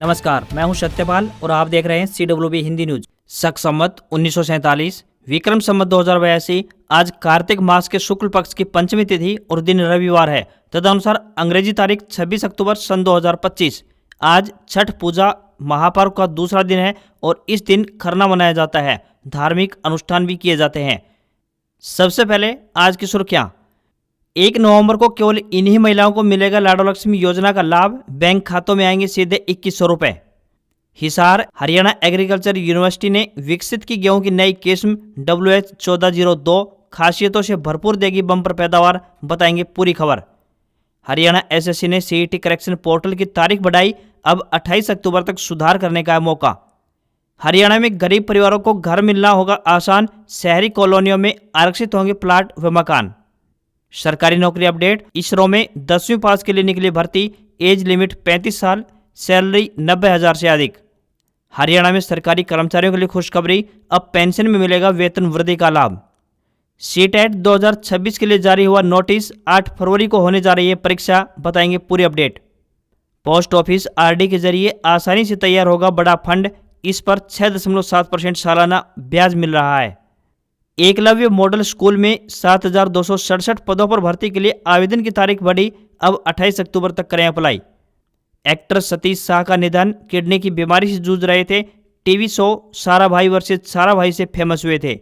नमस्कार, मैं हूं सत्यपाल और आप देख रहे हैं CWB हिंदी न्यूज। शक संवत 1947, विक्रम संवत 2082। आज कार्तिक मास के शुक्ल पक्ष की पंचमी तिथि और दिन रविवार है। तदनुसार अंग्रेजी तारीख 26 अक्टूबर सन 2025। आज छठ पूजा महापर्व का दूसरा दिन है और इस दिन खरना मनाया जाता है। धार्मिक अनुष्ठान भी किए जाते हैं। सबसे पहले आज की सुर्खियां। 1 नवंबर को केवल इन्हीं महिलाओं को मिलेगा लाडो लक्ष्मी योजना का लाभ। बैंक खातों में आएंगे सीधे 2100 रुपए। हिसार हरियाणा एग्रीकल्चर यूनिवर्सिटी ने विकसित की गेहूं की नई किस्म WH1402 खासियतों से भरपूर देगी बम्पर पैदावार, बताएंगे पूरी खबर। हरियाणा SSC ने CET करेक्शन पोर्टल की तारीख बढ़ाई, अब 28 अक्टूबर तक सुधार करने का है मौका। हरियाणा में गरीब परिवारों को घर मिलना होगा आसान, शहरी कॉलोनियों में आरक्षित होंगे प्लाट व मकान। सरकारी नौकरी अपडेट। इसरो में 10वीं पास के लिए निकली भर्ती, एज लिमिट 35 साल, सैलरी 90,000 से अधिक। हरियाणा में सरकारी कर्मचारियों के लिए खुशखबरी, अब पेंशन में मिलेगा वेतन वृद्धि का लाभ। CTET 2026 के लिए जारी हुआ नोटिस, 8 फरवरी को होने जा रही है परीक्षा, बताएंगे पूरी अपडेट। पोस्ट ऑफिस RD के जरिए आसानी से तैयार होगा बड़ा फंड, इस पर 6.7% सालाना ब्याज मिल रहा है। एकलव्य मॉडल स्कूल में 7,267 पदों पर भर्ती के लिए आवेदन की तारीख बढ़ी, अब 28 अक्टूबर तक करें अप्लाई। एक्टर सतीश शाह का निधन, किडनी की बीमारी से जूझ रहे थे। टीवी शो सारा भाई वर्सेस सारा भाई से फेमस हुए थे।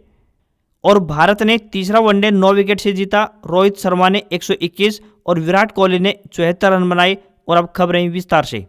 और भारत ने तीसरा वनडे 9 विकेट से जीता। रोहित शर्मा ने 121 और विराट कोहली ने 74 रन बनाए। और अब खबरें विस्तार से।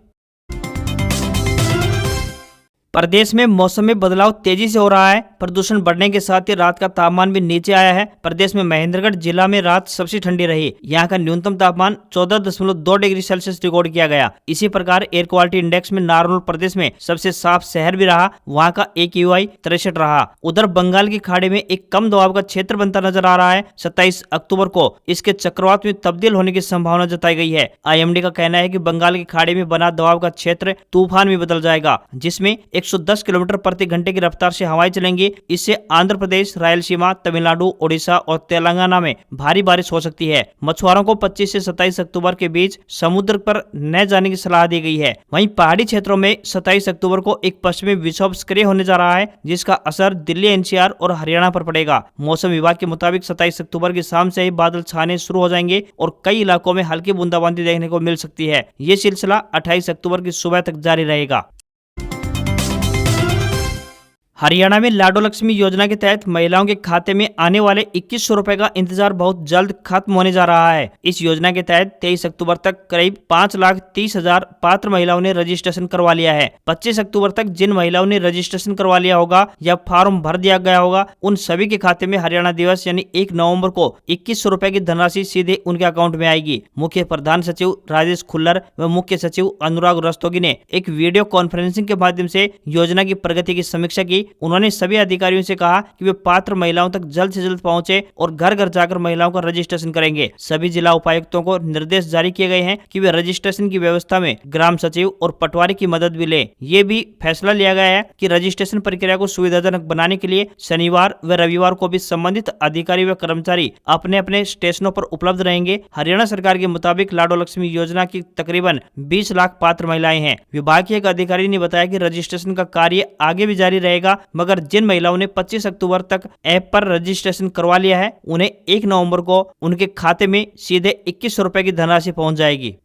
प्रदेश में मौसम में बदलाव तेजी से हो रहा है। प्रदूषण बढ़ने के साथ ही रात का तापमान भी नीचे आया है। प्रदेश में महेंद्रगढ़ जिला में रात सबसे ठंडी रही। यहाँ का न्यूनतम तापमान 14.2 डिग्री सेल्सियस रिकॉर्ड किया गया। इसी प्रकार एयर क्वालिटी इंडेक्स में नारनौल प्रदेश में सबसे साफ शहर भी रहा। वहाँ का AQI 63 रहा। उधर बंगाल की खाड़ी में एक कम दबाव का क्षेत्र बनता नजर आ रहा है। 27 अक्टूबर को इसके चक्रवात में तब्दील होने की संभावना जताई गई है। IMD का कहना है कि बंगाल की खाड़ी में बना दबाव का क्षेत्र तूफान में बदल जाएगा, जिसमें 110 किलोमीटर प्रति घंटे की रफ्तार से हवाएं चलेंगी। इससे आंध्र प्रदेश, रायलसीमा, तमिलनाडु, ओडिशा और तेलंगाना में भारी बारिश हो सकती है। मछुआरों को 25 से 27 अक्टूबर के बीच समुद्र पर न जाने की सलाह दी गई है। वहीं पहाड़ी क्षेत्रों में 27 अक्टूबर को एक पश्चिमी विक्षोभ सक्रिय होने जा रहा है, जिसका असर दिल्ली, NCR और हरियाणा पर पड़ेगा। मौसम विभाग के मुताबिक 27 अक्टूबर की शाम से ही बादल छाने शुरू हो जाएंगे और कई इलाकों में हल्की बूंदाबांदी देखने को मिल सकती है। ये सिलसिला 28 अक्टूबर की सुबह तक जारी रहेगा। हरियाणा में लाडो लक्ष्मी योजना के तहत महिलाओं के खाते में आने वाले 2100 रुपए का इंतजार बहुत जल्द खत्म होने जा रहा है। इस योजना के तहत 23 अक्टूबर तक करीब 5,30,000 पात्र महिलाओं ने रजिस्ट्रेशन करवा लिया है। 25 अक्टूबर तक जिन महिलाओं ने रजिस्ट्रेशन करवा लिया होगा या फॉर्म भर दिया गया होगा, उन सभी के खाते में हरियाणा दिवस यानी 1 नवम्बर को 2100 रुपए की धनराशि सीधे उनके अकाउंट में आएगी। मुख्य प्रधान सचिव राजेश खुल्लर व मुख्य सचिव अनुराग रस्तोगी ने एक वीडियो कॉन्फ्रेंसिंग के माध्यम से योजना की प्रगति की समीक्षा की। उन्होंने सभी अधिकारियों से कहा कि वे पात्र महिलाओं तक जल्द से जल्द पहुंचे और घर घर जाकर महिलाओं का रजिस्ट्रेशन करेंगे। सभी जिला उपायुक्तों को निर्देश जारी किए गए हैं कि वे रजिस्ट्रेशन की व्यवस्था में ग्राम सचिव और पटवारी की मदद भी लें। ये भी फैसला लिया गया है कि रजिस्ट्रेशन प्रक्रिया को सुविधाजनक बनाने के लिए शनिवार व रविवार को भी संबंधित अधिकारी व कर्मचारी अपने अपने स्टेशनों पर उपलब्ध रहेंगे। हरियाणा सरकार के मुताबिक लाडो लक्ष्मी योजना की तकरीबन 20 लाख पात्र महिलाएं हैं। विभाग के एक अधिकारी ने बताया कि रजिस्ट्रेशन का कार्य आगे भी जारी रहेगा, मगर जिन महिलाओं ने 25 अक्टूबर तक ऐप पर रजिस्ट्रेशन करवा लिया है, उन्हें 1 नवंबर को उनके खाते में सीधे 2100 रुपए की धनराशि पहुंच जाएगी।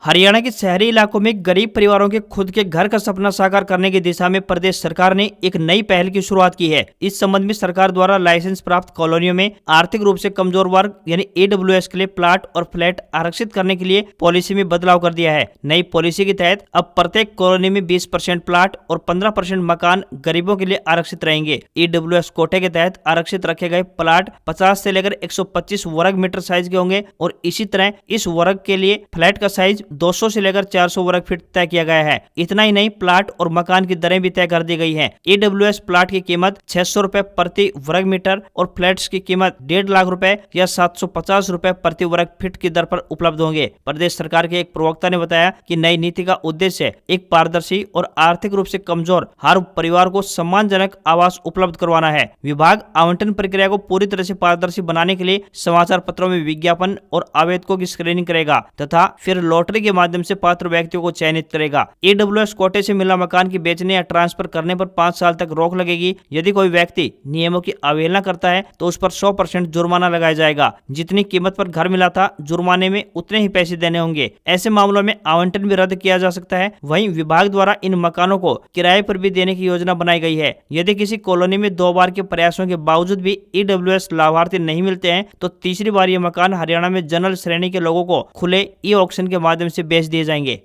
हरियाणा के शहरी इलाकों में गरीब परिवारों के खुद के घर का सपना साकार करने की दिशा में प्रदेश सरकार ने एक नई पहल की शुरुआत की है। इस संबंध में सरकार द्वारा लाइसेंस प्राप्त कॉलोनियों में आर्थिक रूप से कमजोर वर्ग यानी AWS के लिए प्लाट और फ्लैट आरक्षित करने के लिए पॉलिसी में बदलाव कर दिया है। नई पॉलिसी के तहत अब प्रत्येक कॉलोनी में 20% प्लाट और 15% मकान गरीबों के लिए आरक्षित रहेंगे। AWS कोटे के तहत आरक्षित रखे गए प्लाट 50 से लेकर 125 वर्ग मीटर साइज के होंगे और इसी तरह इस वर्ग के लिए फ्लैट का साइज 200 से लेकर 400 वर्ग फीट तय किया गया है। इतना ही नहीं, प्लाट और मकान की दरें भी तय कर दी गई हैं। AWS प्लाट की कीमत 600 रुपए प्रति वर्ग मीटर और फ्लैट्स की कीमत 1.5 लाख रुपए या 750 रुपए प्रति वर्ग फीट की दर पर उपलब्ध होंगे। प्रदेश सरकार के एक प्रवक्ता ने बताया कि नई नीति का उद्देश्य एक पारदर्शी और आर्थिक रूप से कमजोर हर परिवार को सम्मानजनक आवास उपलब्ध करवाना है। विभाग आवंटन प्रक्रिया को पूरी तरह से पारदर्शी बनाने के लिए समाचार पत्रों में विज्ञापन और आवेदकों की स्क्रीनिंग करेगा तथा फिर लॉटरी लॉटरी के माध्यम से पात्र व्यक्तियों को चयनित करेगा। EWS कोटे से मिला मकान की बेचने या ट्रांसफर करने पर 5 साल तक रोक लगेगी। यदि कोई व्यक्ति नियमों की अवहेलना करता है तो उस पर 100% जुर्माना लगाया जाएगा। जितनी कीमत पर घर मिला था, जुर्माने में उतने ही पैसे देने होंगे। ऐसे मामलों में आवंटन भी रद्द किया जा सकता है। वहीं विभाग द्वारा इन मकानों को किराए पर भी देने की योजना बनाई गई है। यदि किसी कॉलोनी में 2 बार के प्रयासों के बावजूद भी EWS लाभार्थी नहीं मिलते हैं तो तीसरी बार ये मकान हरियाणा में जनरल श्रेणी के लोगों को खुले ऑक्शन के माध्यम से बेच दिए जाएंगे।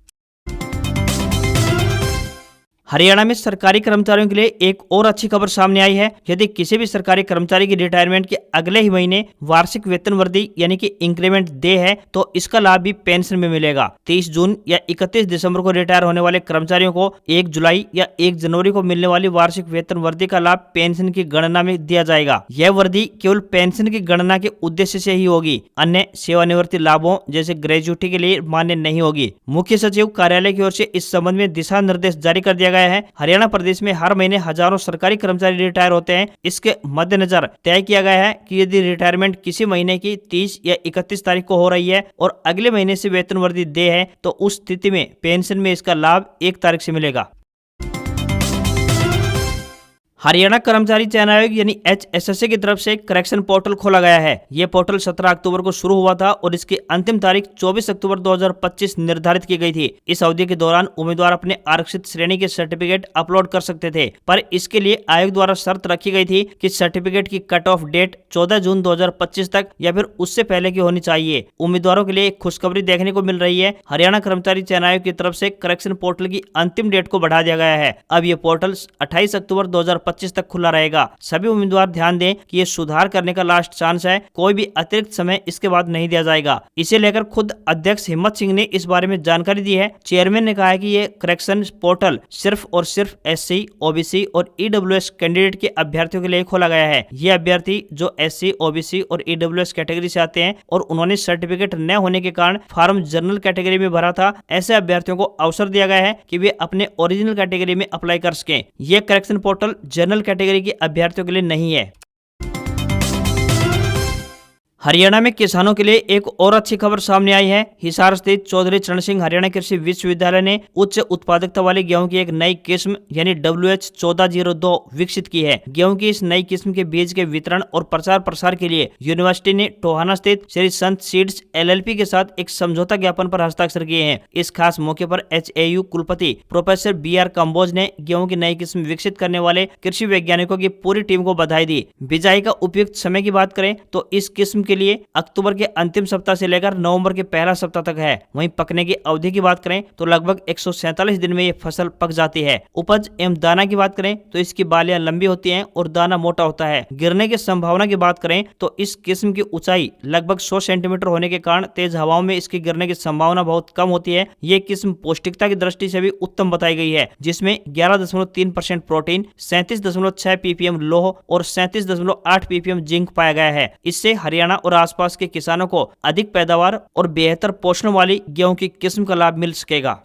हरियाणा में सरकारी कर्मचारियों के लिए एक और अच्छी खबर सामने आई है। यदि किसी भी सरकारी कर्मचारी की रिटायरमेंट के अगले ही महीने वार्षिक वेतन वृद्धि यानी कि इंक्रीमेंट दे है तो इसका लाभ भी पेंशन में मिलेगा। 30 जून या 31 दिसंबर को रिटायर होने वाले कर्मचारियों को 1 जुलाई या 1 जनवरी को मिलने वाली वार्षिक वेतन वृद्धि का लाभ पेंशन की गणना में दिया जाएगा। यह वृद्धि केवल पेंशन की गणना के उद्देश्य से ही होगी, अन्य सेवानिवृत्ति लाभों जैसे ग्रेजुटी के लिए मान्य नहीं होगी। मुख्य सचिव कार्यालय की ओर से इस संबंध में दिशा निर्देश जारी कर दिया गया है। हरियाणा प्रदेश में हर महीने हजारों सरकारी कर्मचारी रिटायर होते हैं। इसके मद्देनजर तय किया गया है कि यदि रिटायरमेंट किसी महीने की 30 या 31 तारीख को हो रही है और अगले महीने से वेतन वृद्धि दे है तो उस स्थिति में पेंशन में इसका लाभ 1 तारीख से मिलेगा। हरियाणा कर्मचारी चयन आयोग यानी HSSA की तरफ से करेक्शन पोर्टल खोला गया है। यह पोर्टल 17 अक्टूबर को शुरू हुआ था और इसकी अंतिम तारीख 24 अक्टूबर 2025 निर्धारित की गई थी। इस अवधि के दौरान उम्मीदवार अपने आरक्षित श्रेणी के सर्टिफिकेट अपलोड कर सकते थे, पर इसके लिए आयोग द्वारा शर्त रखी गई थी कि सर्टिफिकेट की कट ऑफ डेट 14 जून 2025 तक या फिर उससे पहले की होनी चाहिए। उम्मीदवारों के लिए एक खुशखबरी देखने को मिल रही है। हरियाणा कर्मचारी चयन आयोग की तरफ से करेक्शन पोर्टल की अंतिम डेट को बढ़ा दिया गया है। अब यह पोर्टल 28 अक्टूबर 2025 तक खुला रहेगा। सभी उम्मीदवार ध्यान दें कि ये सुधार करने का लास्ट चांस है, कोई भी अतिरिक्त समय इसके बाद नहीं दिया जाएगा। इसे लेकर खुद अध्यक्ष हिम्मत सिंह ने इस बारे में जानकारी दी है। चेयरमैन ने कहा है कि ये करेक्शन पोर्टल सिर्फ और सिर्फ SC, OBC और EWS कैंडिडेट के अभ्यर्थियों के लिए खोला गया है। ये अभ्यर्थी जो SC, OBC और EWS कैटेगरी से आते हैं और उन्होंने सर्टिफिकेट न होने के कारण फॉर्म जनरल कैटेगरी में भरा था, ऐसे अभ्यर्थियों को अवसर दिया गया है कि वे अपने ओरिजिनल कैटेगरी में अप्लाई कर सकें। यह करेक्शन पोर्टल जनरल कैटेगरी के अभ्यर्थियों के लिए नहीं है। हरियाणा में किसानों के लिए एक और अच्छी खबर सामने आई है। हिसार स्थित चौधरी चरण सिंह हरियाणा कृषि विश्वविद्यालय ने उच्च उत्पादकता वाली गेहूं की एक नई किस्म यानी WH1402 विकसित की है। गेहूं की इस नई किस्म के बीज के वितरण और प्रचार प्रसार के लिए यूनिवर्सिटी ने टोहाना स्थित श्री संत सीड्स LLP के साथ एक समझौता ज्ञापन पर हस्ताक्षर किए हैं। इस खास मौके पर HAU कुलपति प्रोफेसर BR कंबोज ने गेहूं की नई किस्म विकसित करने वाले कृषि वैज्ञानिकों की पूरी टीम को बधाई दी। बिजाई का उपयुक्त समय की बात करें तो इस किस्म के लिए अक्टूबर के अंतिम सप्ताह से लेकर नवंबर के पहला सप्ताह तक है। वहीं पकने की अवधि की बात करें तो लगभग 147 दिन में ये फसल पक जाती है। उपज एवं दाना की बात करें तो इसकी बालियां लंबी होती हैं और दाना मोटा होता है। गिरने की संभावना की बात करें तो इस किस्म की ऊंचाई लगभग 100 सेंटीमीटर होने के कारण तेज हवाओं में इसके गिरने की संभावना बहुत कम होती है। ये किस्म पौष्टिकता की दृष्टि से भी उत्तम बताई गई है, जिसमें 11.3% प्रोटीन, 37.6 ppm लोह और 37.8 ppm जिंक पाया गया है। इससे हरियाणा और आसपास के किसानों को अधिक पैदावार और बेहतर पोषण वाली गेहूं की किस्म का लाभ मिल सकेगा।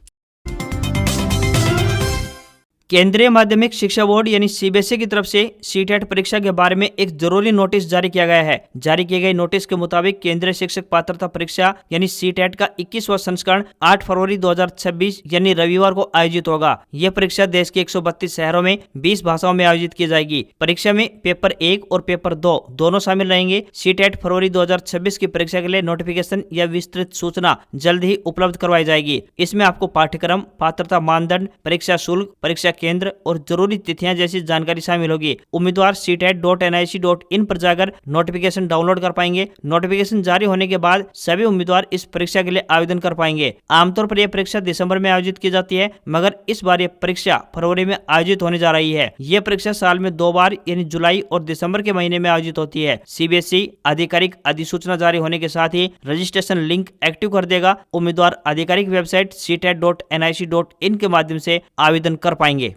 केंद्रीय माध्यमिक शिक्षा बोर्ड यानी CBSE की तरफ से CTET परीक्षा के बारे में एक जरूरी नोटिस जारी किया गया है। जारी किए गए नोटिस के मुताबिक केंद्रीय शिक्षक पात्रता परीक्षा यानी CTET का 21वां संस्करण 8 फरवरी 2026 यानी रविवार को आयोजित होगा। यह परीक्षा देश के 132 शहरों में 20 भाषाओं में आयोजित की जाएगी। परीक्षा में पेपर 1 और पेपर 2 दोनों शामिल रहेंगे। CTET फरवरी 2026 की परीक्षा के लिए नोटिफिकेशन या विस्तृत सूचना जल्द ही उपलब्ध करवाई जाएगी। इसमें आपको पाठ्यक्रम, पात्रता मानदंड, परीक्षा शुल्क, परीक्षा केंद्र और जरूरी तिथियां जैसी जानकारी शामिल होगी। उम्मीदवार CTET.nic.in पर जाकर नोटिफिकेशन डाउनलोड कर पाएंगे। नोटिफिकेशन जारी होने के बाद सभी उम्मीदवार इस परीक्षा के लिए आवेदन कर पाएंगे। आमतौर पर यह परीक्षा दिसंबर में आयोजित की जाती है, मगर इस बार यह परीक्षा फरवरी में आयोजित होने जा रही है। यह परीक्षा साल में 2 बार यानी जुलाई और दिसंबर के महीने में आयोजित होती है। CBSE आधिकारिक अधिसूचना जारी होने के साथ ही रजिस्ट्रेशन लिंक एक्टिव कर देगा। उम्मीदवार आधिकारिक वेबसाइट CTET.nic.in के माध्यम से आवेदन कर पाएंगे।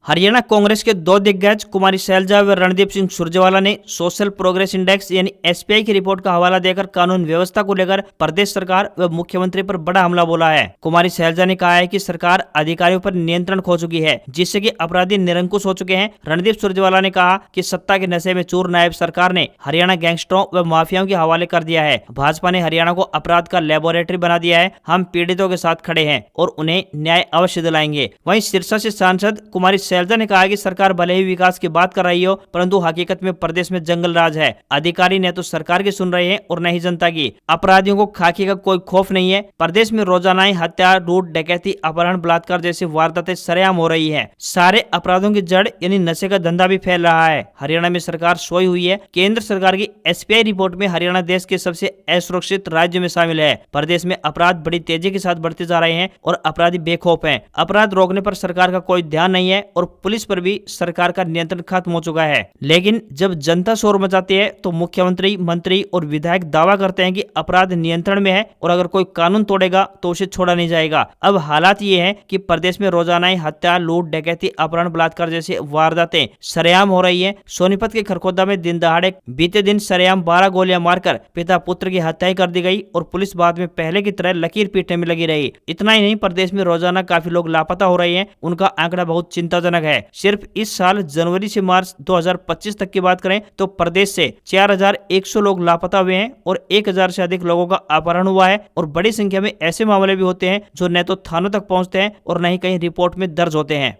हरियाणा कांग्रेस के दो दिग्गज कुमारी शैलजा व रणदीप सिंह सुरजेवाला ने सोशल प्रोग्रेस इंडेक्स यानी एसपीआई की रिपोर्ट का हवाला देकर कानून व्यवस्था को लेकर प्रदेश सरकार व मुख्यमंत्री पर बड़ा हमला बोला है। कुमारी शैलजा ने कहा है कि सरकार अधिकारियों पर नियंत्रण खो चुकी है, जिससे कि अपराधी निरंकुश हो चुके हैं। रणदीप सुरजेवाला ने कहा कि सत्ता के नशे में चूर नायब सरकार ने हरियाणा गैंगस्टरों व माफियाओं के हवाले कर दिया है। भाजपा ने हरियाणा को अपराध का लेबोरेटरी बना दिया है। हम पीड़ितों के साथ खड़े हैं और उन्हें न्याय अवश्य दिलाएंगे। वहीं सिरसा से सांसद कुमारी शैलजा ने कहा कि सरकार भले ही विकास की बात कर रही हो, परंतु हकीकत में प्रदेश में जंगल राज है। अधिकारी न तो सरकार की सुन रहे हैं और न ही जनता की। अपराधियों को खाकी का कोई खौफ नहीं है। प्रदेश में रोजाना ही हत्या, लूट, डकैती, अपहरण, बलात्कार जैसी वारदातें सरेआम हो रही है। सारे अपराधों की जड़ यानी नशे का धंधा भी फैल रहा है। हरियाणा में सरकार सोई हुई है। केंद्र सरकार की एसपीआई रिपोर्ट में हरियाणा देश के सबसे असुरक्षित राज्य में शामिल है। प्रदेश में अपराध बड़ी तेजी के साथ बढ़ते जा रहे हैं और अपराधी बेखौफ हैं। अपराध रोकने पर सरकार का कोई ध्यान नहीं है और पुलिस पर भी सरकार का नियंत्रण खत्म हो चुका है। लेकिन जब जनता शोर मचाती है तो मुख्यमंत्री, मंत्री और विधायक दावा करते हैं कि अपराध नियंत्रण में है और अगर कोई कानून तोड़ेगा तो उसे छोड़ा नहीं जाएगा। अब हालात ये हैं कि प्रदेश में रोजाना ही हत्या, लूट, डकैती, अपहरण, बलात्कार जैसी वारदातें सरेआम हो रही है। सोनीपत के खरखोदा में दिन दहाड़े बीते दिन सरेआम 12 गोलियां मारकर पिता पुत्र की हत्या कर दी गई और पुलिस बाद में पहले की तरह लकीर पीटने में लगी रही। इतना ही नहीं, प्रदेश में रोजाना काफी लोग लापता हो रहे हैं। उनका आंकड़ा बहुत चिंताजनक है। सिर्फ इस साल जनवरी से मार्च 2025 तक की बात करें तो प्रदेश से 4100 लोग लापता हुए हैं और 1000 से अधिक लोगों का अपहरण हुआ है। और बड़ी संख्या में ऐसे मामले भी होते हैं जो न तो थानों तक पहुंचते हैं और न ही कहीं रिपोर्ट में दर्ज होते हैं।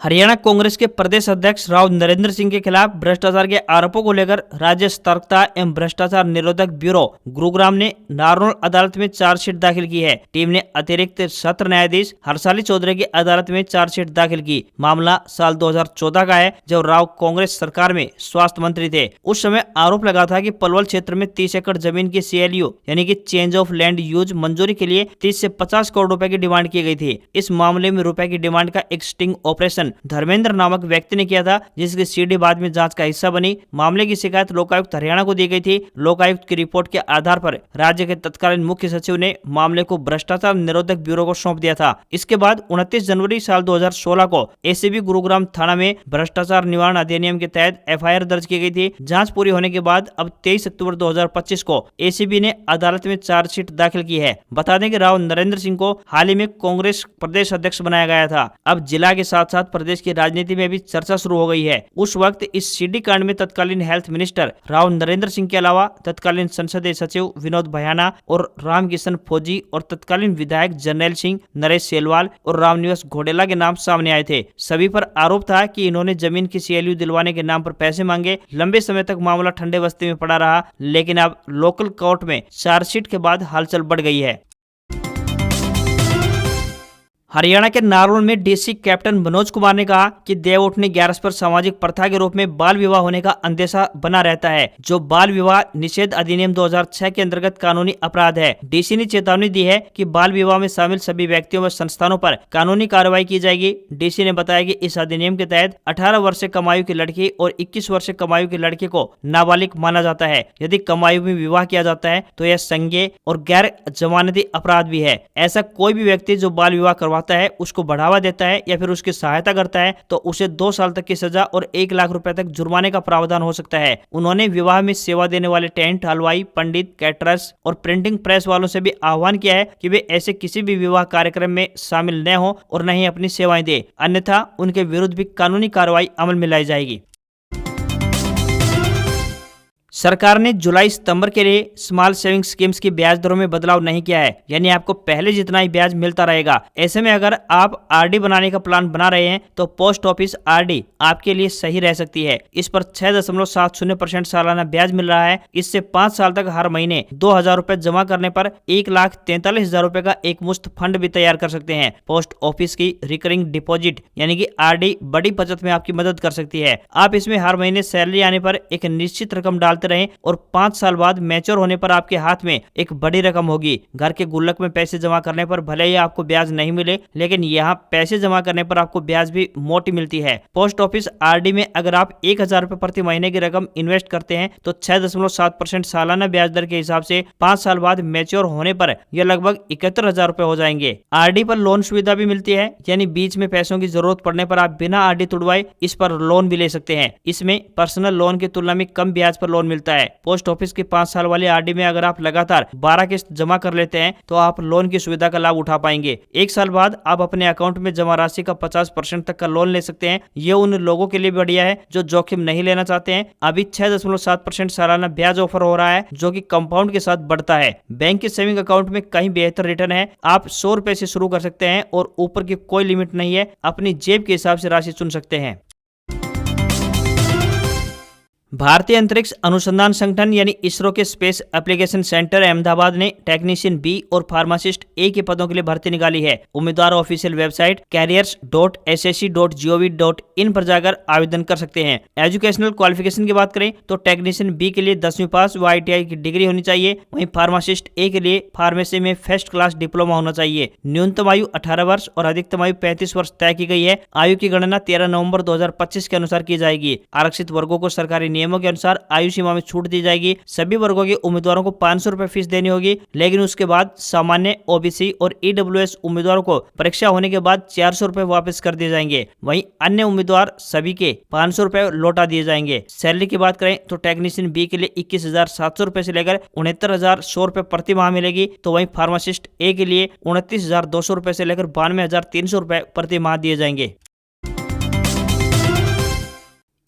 हरियाणा कांग्रेस के प्रदेश अध्यक्ष राव नरेंद्र सिंह के खिलाफ भ्रष्टाचार के आरोपों को लेकर राज्य सतर्कता एवं भ्रष्टाचार निरोधक ब्यूरो गुरुग्राम ने नारनौल अदालत में चार्जशीट दाखिल की है। टीम ने अतिरिक्त सत्र न्यायाधीश हर्षाली चौधरी की अदालत में चार्जशीट दाखिल की। मामला साल 2014 का है, जब राव कांग्रेस सरकार में स्वास्थ्य मंत्री थे। उस समय आरोप लगा था कि पलवल क्षेत्र में 30 एकड़ जमीन की CLU यानी कि चेंज ऑफ लैंड यूज मंजूरी के लिए 30 से 50 करोड़ रुपए की डिमांड की गई थी। इस मामले में रुपए की डिमांड का एक स्टिंग ऑपरेशन धर्मेंद्र नामक व्यक्ति ने किया था, जिसकी सीडी बाद में जांच का हिस्सा बनी। मामले की शिकायत लोकायुक्त हरियाणा को दी गई थी। लोकायुक्त की रिपोर्ट के आधार पर राज्य के तत्कालीन मुख्य सचिव ने मामले को भ्रष्टाचार निरोधक ब्यूरो को सौंप दिया था। इसके बाद 29 जनवरी साल 2016 को ACB गुरुग्राम थाना में भ्रष्टाचार निवारण अधिनियम के तहत FIR दर्ज की गई थी। जाँच पूरी होने के बाद अब 23 अक्टूबर 2025 को ACB ने अदालत में चार्जशीट दाखिल की है। बता दें कि राव नरेंद्र सिंह को हाल ही में कांग्रेस प्रदेश अध्यक्ष बनाया गया था। अब जिला के साथ साथ प्रदेश की राजनीति में भी चर्चा शुरू हो गई है। उस वक्त इस CD कांड में तत्कालीन हेल्थ मिनिस्टर राव नरेंद्र सिंह के अलावा तत्कालीन संसदीय सचिव विनोद भयाना और रामकिशन फौजी और तत्कालीन विधायक जर्नैल सिंह, नरेश सेलवाल और रामनिवास घोडेला के नाम सामने आए थे। सभी पर आरोप था कि इन्होंने जमीन की CLU दिलवाने के नाम पर पैसे मांगे। लंबे समय तक मामला ठंडे बस्ते में पड़ा रहा, लेकिन अब लोकल कोर्ट में चार्जशीट के बाद हलचल बढ़ गई है। हरियाणा के नारनौल में DC कैप्टन मनोज कुमार ने कहा कि देव उठनी 11 पर सामाजिक प्रथा के रूप में बाल विवाह होने का अंदेशा बना रहता है, जो बाल विवाह निषेध अधिनियम 2006 के अंतर्गत कानूनी अपराध है। DC ने चेतावनी दी है कि बाल विवाह में शामिल सभी व्यक्तियों व संस्थानों पर कानूनी कार्रवाई की जाएगी। DC ने बताया कि इस अधिनियम के तहत 18 वर्ष से कम आयु की लड़की और 21 वर्ष से कम आयु की लड़के को नाबालिग माना जाता है। यदि कम आयु में विवाह किया जाता है तो यह संज्ञेय और गैर जमानती अपराध भी है। ऐसा कोई भी व्यक्ति जो बाल विवाह करवाता है, उसको बढ़ावा देता है या फिर उसकी सहायता करता है तो उसे 2 साल तक की सजा और 1 लाख रुपए तक जुर्माने का प्रावधान हो सकता है। उन्होंने विवाह में सेवा देने वाले टेंट, हलवाई, पंडित, कैटरर्स और प्रिंटिंग प्रेस वालों से भी आह्वान किया है कि वे ऐसे किसी भी विवाह कार्यक्रम में शामिल न हो और न ही अपनी सेवाएं दे, अन्यथा उनके विरुद्ध भी कानूनी कार्रवाई अमल में लाई जाएगी। सरकार ने जुलाई सितंबर के लिए स्मॉल सेविंग स्कीम्स की ब्याज दरों में बदलाव नहीं किया है, यानी आपको पहले जितना ही ब्याज मिलता रहेगा। ऐसे में अगर आप RD बनाने का प्लान बना रहे हैं तो पोस्ट ऑफिस RD आपके लिए सही रह सकती है। इस पर 6.70% सालाना ब्याज मिल रहा है। इससे 5 साल तक हर महीने 2000 रुपए जमा करने पर 1,43,000 रुपए का एक मुश्त फंड भी तैयार कर सकते हैं। पोस्ट ऑफिस की रिकरिंग डिपॉजिट यानी कि RD बड़ी बचत में आपकी मदद कर सकती है। आप इसमें हर महीने सैलरी आने पर एक निश्चित रकम डालते करें और 5 साल बाद मैच्योर होने पर आपके हाथ में एक बड़ी रकम होगी। घर के गुल्लक में पैसे जमा करने पर भले ही आपको ब्याज नहीं मिले, लेकिन यहाँ पैसे जमा करने पर आपको ब्याज भी मोटी मिलती है। पोस्ट ऑफिस आरडी में अगर आप 1000 रुपए प्रति महीने की रकम इन्वेस्ट करते हैं तो 6.7% सालाना ब्याज दर के हिसाब से 5 साल बाद मैच्योर होने पर यह लगभग 71,000 रुपए हो जाएंगे। आरडी पर लोन सुविधा भी मिलती है, यानी बीच में पैसों की जरूरत पड़ने पर आप बिना आरडी तुड़वाए इस पर लोन भी ले सकते हैं। इसमें पर्सनल लोन की तुलना में कम ब्याज पर लोन मिलता है। पोस्ट ऑफिस की 5 साल वाली आरडी में अगर आप लगातार 12 किस्त जमा कर लेते हैं तो आप लोन की सुविधा का लाभ उठा पाएंगे। 1 साल बाद आप अपने अकाउंट में जमा राशि का 50% तक का लोन ले सकते हैं। ये उन लोगों के लिए बढ़िया है जो जोखिम नहीं लेना चाहते हैं। अभी 6.7% सालाना ब्याज ऑफर हो रहा है जो कि कंपाउंड के साथ बढ़ता है। बैंक के सेविंग अकाउंट में कहीं बेहतर रिटर्न है। आप 100 रुपए से शुरू कर सकते हैं और ऊपर की कोई लिमिट नहीं है। अपनी जेब के हिसाब से राशि चुन सकते हैं। भारतीय अंतरिक्ष अनुसंधान संगठन यानी इसरो के स्पेस एप्लीकेशन सेंटर अहमदाबाद ने टेक्नीशियन बी और फार्मासिस्ट ए के पदों के लिए भर्ती निकाली है। उम्मीदवार ऑफिशियल वेबसाइट careers.ssc.gov.in पर जाकर आवेदन कर सकते हैं। एजुकेशनल क्वालिफिकेशन की बात करें तो टेक्नीशियन बी के लिए 10वीं पास व ITI की डिग्री होनी चाहिए। वहीं फार्मासिस्ट ए के लिए फार्मेसी में फर्स्ट क्लास डिप्लोमा होना चाहिए। न्यूनतम आयु 18 वर्ष और अधिकतम आयु 35 वर्ष तय की गई है। आयु की गणना 13 नवंबर 2025 के अनुसार की जाएगी। आरक्षित वर्गों को सरकारी नियमों के अनुसार आयु सीमा में छूट दी जाएगी। सभी वर्गों के उम्मीदवारों को 500 रुपए फीस देनी होगी, लेकिन उसके बाद सामान्य, OBC और EWS उम्मीदवारों को परीक्षा होने के बाद 400 रुपए वापस कर दिए जाएंगे। वहीं अन्य उम्मीदवार सभी के 500 रुपए लौटा दिए जाएंगे। सैलरी की बात करें तो टेक्नीशियन बी के लिए 21,700 रुपए से लेकर 69,100 रुपए प्रति माह मिलेगी। तो वहीं फार्मासिस्ट ए के लिए 29,200 रुपए से लेकर 92,300 रुपए प्रति माह दिए जाएंगे।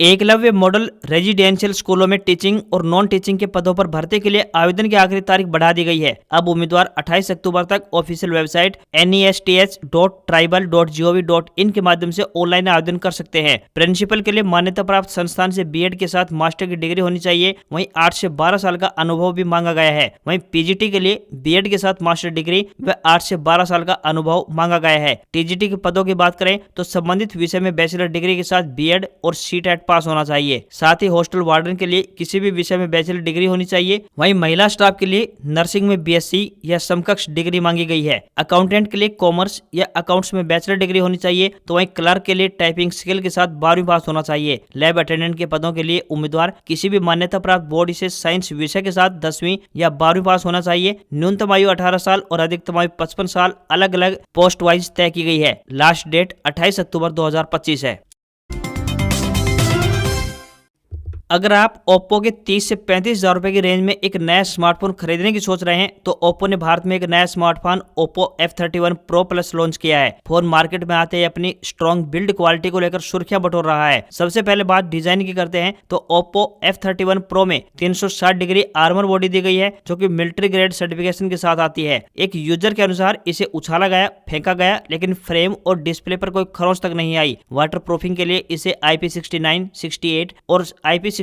एकलव्य मॉडल रेजिडेंशियल स्कूलों में टीचिंग और नॉन टीचिंग के पदों पर भर्ती के लिए आवेदन की आखिरी तारीख बढ़ा दी गई है। अब उम्मीदवार 28 अक्टूबर तक ऑफिशियल वेबसाइट nesth.tribal.gov.in के माध्यम से ऑनलाइन आवेदन कर सकते हैं। प्रिंसिपल के लिए मान्यता प्राप्त संस्थान से बीएड के साथ मास्टर की डिग्री होनी चाहिए। वहीं 8 से 12 साल का अनुभव भी मांगा गया है। वहीं पीजीटी के लिए बीएड के साथ मास्टर डिग्री व 8 से 12 साल का अनुभव मांगा गया है। टीजीटी के पदों की बात करें तो संबंधित विषय में बैचलर डिग्री के साथ बीएड और सीटेट पास होना चाहिए। साथ ही हॉस्टल वार्डन के लिए किसी भी विषय में बैचलर डिग्री होनी चाहिए। वहीं महिला स्टाफ के लिए नर्सिंग में BSc या समकक्ष डिग्री मांगी गई है। अकाउंटेंट के लिए कॉमर्स या अकाउंट्स में बैचलर डिग्री होनी चाहिए। तो वहीं क्लर्क के लिए टाइपिंग स्किल के साथ 12वीं पास होना चाहिए। लैब अटेंडेंट के पदों के लिए उम्मीदवार किसी भी मान्यता प्राप्त बोर्ड से साइंस विषय के साथ 10वीं या 12वीं पास होना चाहिए। न्यूनतम आयु 18 साल और अधिकतम आयु 55 साल अलग अलग पोस्ट वाइज तय की गई है। लास्ट डेट 28 अक्टूबर 2025 है। अगर आप ओप्पो के 30 से 35,000 रुपए की रेंज में एक नया स्मार्टफोन खरीदने की सोच रहे हैं तो ओप्पो ने भारत में एक नया smartphone Oppo F31 Pro Plus launch किया है। फोन मार्केट में आते ही अपनी स्ट्रॉन्ग बिल्ड क्वालिटी को लेकर सुर्खियां बटोर रहा है। सबसे पहले बात डिजाइन की करते हैं तो ओप्पो F31 Pro में 360 डिग्री आर्मर बॉडी दी गई है जो कि मिलिट्री ग्रेड सर्टिफिकेशन के साथ आती है। एक यूजर के अनुसार इसे उछाला गया, फेंका गया, लेकिन फ्रेम और डिस्प्ले पर कोई खरोंच तक नहीं आई। वाटर प्रूफिंग के लिए इसे IP69, 68 और IP66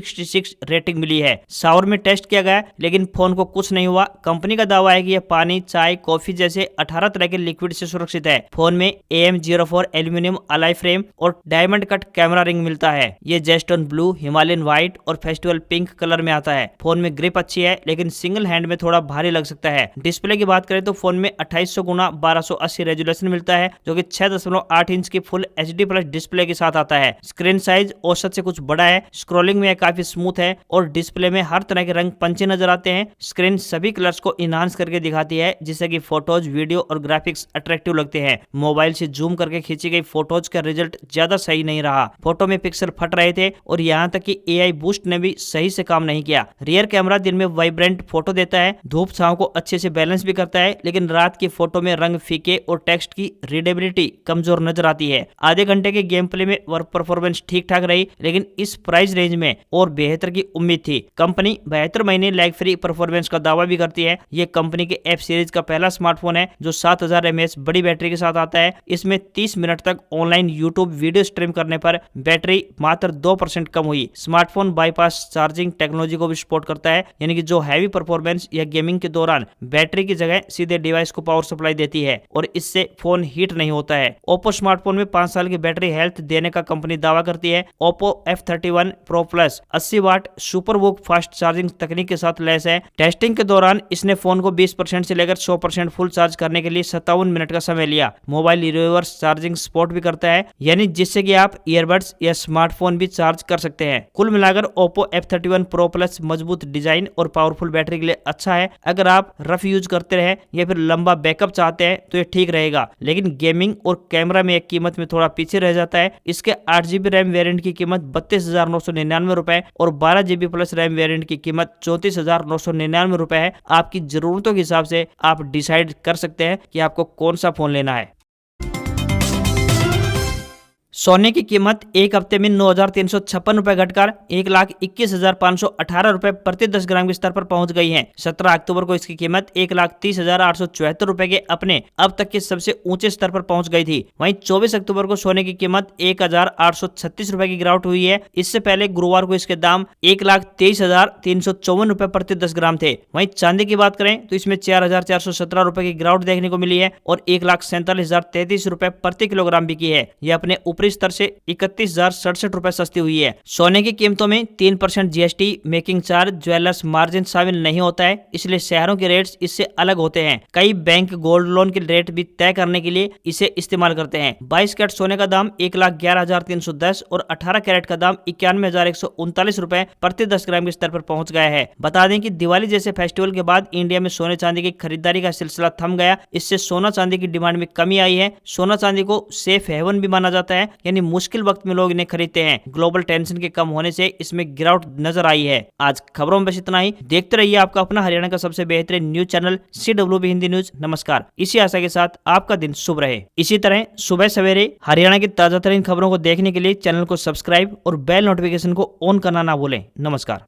रेटिंग मिली है। शावर में टेस्ट किया गया लेकिन फोन को कुछ नहीं हुआ। कंपनी का दावा है कि यह पानी, चाय, कॉफी जैसे 18 तरह के लिक्विड से सुरक्षित है। फोन में AM04 एल्यूमिनियम अलाई फ्रेम और डायमंड कट कैमरा रिंग मिलता है। ये जेस्टोन ब्लू, हिमालयन व्हाइट और फेस्टिवल पिंक कलर में आता है। फोन में ग्रिप अच्छी है लेकिन सिंगल हैंड में थोड़ा भारी लग सकता है। डिस्प्ले की बात करें तो फोन में 2800 गुना 1280 रेजोल्यूशन मिलता है जो कि 6.8 इंच की फुल HD प्लस डिस्प्ले के साथ आता है। स्क्रीन साइज औसत से कुछ बड़ा है। स्क्रॉलिंग में काफी स्मूथ है और डिस्प्ले में हर तरह के रंग पंचे नजर आते हैं। स्क्रीन सभी कलर्स को इनहांस करके दिखाती है जिससे कि फोटोज, वीडियो और ग्राफिक्स अट्रैक्टिव लगते हैं। मोबाइल से जूम करके खींची गई फोटोज का रिजल्ट ज्यादा सही नहीं रहा। फोटो में पिक्सल फट रहे थे और यहाँ तक कि AI बूस्ट ने भी सही से काम नहीं किया। रियर कैमरा दिन में वाइब्रेंट फोटो देता है, धूप छांव को अच्छे से बैलेंस भी करता है, लेकिन रात की फोटो में रंग फीके और टेक्स्ट की रीडेबिलिटी कमजोर नजर आती है। आधे घंटे के गेम प्ले में वर्क परफॉर्मेंस ठीक ठाक रही, लेकिन इस प्राइस रेंज में और बेहतर की उम्मीद थी। कंपनी 72 महीने लैग फ्री परफॉर्मेंस का दावा भी करती है। ये कंपनी के F सीरीज का पहला स्मार्टफोन है जो 7000 mAh बड़ी बैटरी के साथ आता है। इसमें 30 मिनट तक ऑनलाइन यूट्यूब वीडियो स्ट्रीम करने पर बैटरी मात्र 2% कम हुई। स्मार्टफोन बाईपास चार्जिंग टेक्नोलॉजी को भी सपोर्ट करता है, यानी कि जो हैवी परफॉर्मेंस या गेमिंग के दौरान बैटरी की जगह सीधे डिवाइस को पावर सप्लाई देती है और इससे फोन हीट नहीं होता है। ओप्पो स्मार्टफोन में 5 साल की बैटरी हेल्थ देने का कंपनी दावा करती है। Oppo F31 Pro Plus plus 80 वाट सुपर वूक फास्ट चार्जिंग तकनीक के साथ लैस है। टेस्टिंग के दौरान इसने फोन को 20% से लेकर 100% फुल चार्ज करने के लिए 57 मिनट का समय लिया। मोबाइल रिवर्स चार्जिंग सपोर्ट भी करता है, यानी जिससे कि आप ईयरबड्स या स्मार्टफोन भी चार्ज कर सकते हैं। कुल मिलाकर Oppo F31 Pro Plus मजबूत डिजाइन और पावरफुल बैटरी के लिए अच्छा है। अगर आप रफ यूज करते रहे या फिर लंबा बैकअप चाहते हैं तो ये ठीक रहेगा, लेकिन गेमिंग और कैमरा में एक कीमत में थोड़ा पीछे रह जाता है। इसके 8GB रैम वेरिएंट की कीमत 32,999 रुपए और 12GB प्लस रैम वेरिएंट की कीमत 34,999 रुपए है। आपकी जरूरतों के हिसाब से आप डिसाइड कर सकते हैं कि आपको कौन सा फोन लेना है। सोने की कीमत एक हफ्ते में 9,356 रुपए घटकर 1,21,518 रुपए प्रति 10 ग्राम के स्तर पर पहुंच गई है। 17 अक्टूबर को इसकी कीमत 1,30,874 रुपए के अपने अब तक के सबसे ऊंचे स्तर पर पहुंच गई थी। वहीं 24 अक्टूबर को सोने की कीमत 1,836 रुपए की गिरावट हुई है। इससे पहले गुरुवार को इसके दाम 1,23,354 रुपए प्रति 10 ग्राम थे। वहीं चांदी की बात करें तो इसमें 4,417 रुपए की गिरावट देखने को मिली है और 1,47,033 रुपए प्रति किलोग्राम बिकी है। यह अपने ऊपरी स्तर से 31,067 रुपए सस्ती हुई है। सोने की कीमतों में 3% GST, making charge, jewellers margin शामिल नहीं होता है, इसलिए शहरों के रेट्स इससे अलग होते हैं। कई बैंक गोल्ड लोन के रेट भी तय करने के लिए इसे इस्तेमाल करते हैं। 22 कैरेट सोने का दाम 1,11,310 और 18 कैरेट का दाम 91,139 रुपए प्रति 10 ग्राम के स्तर पर पहुंच गया है। बता दें कि दिवाली जैसे फेस्टिवल के बाद इंडिया में सोने चांदी की खरीदारी का सिलसिला थम गया। इससे सोना चांदी की डिमांड में कमी आई है। सोना चांदी को सेफ हेवन भी माना जाता है, यानी मुश्किल वक्त में लोग इन्हें खरीदते हैं। ग्लोबल टेंशन के कम होने से इसमें गिरावट नजर आई है। आज खबरों में बस इतना ही। देखते रहिए आपका अपना हरियाणा का सबसे बेहतरीन news channel CWB Hindi news. नमस्कार। इसी आशा के साथ आपका दिन शुभ रहे। इसी तरह सुबह सवेरे हरियाणा की ताजा तरीन खबरों को देखने के लिए चैनल को सब्सक्राइब और बेल नोटिफिकेशन को ऑन करना ना भूलें। नमस्कार।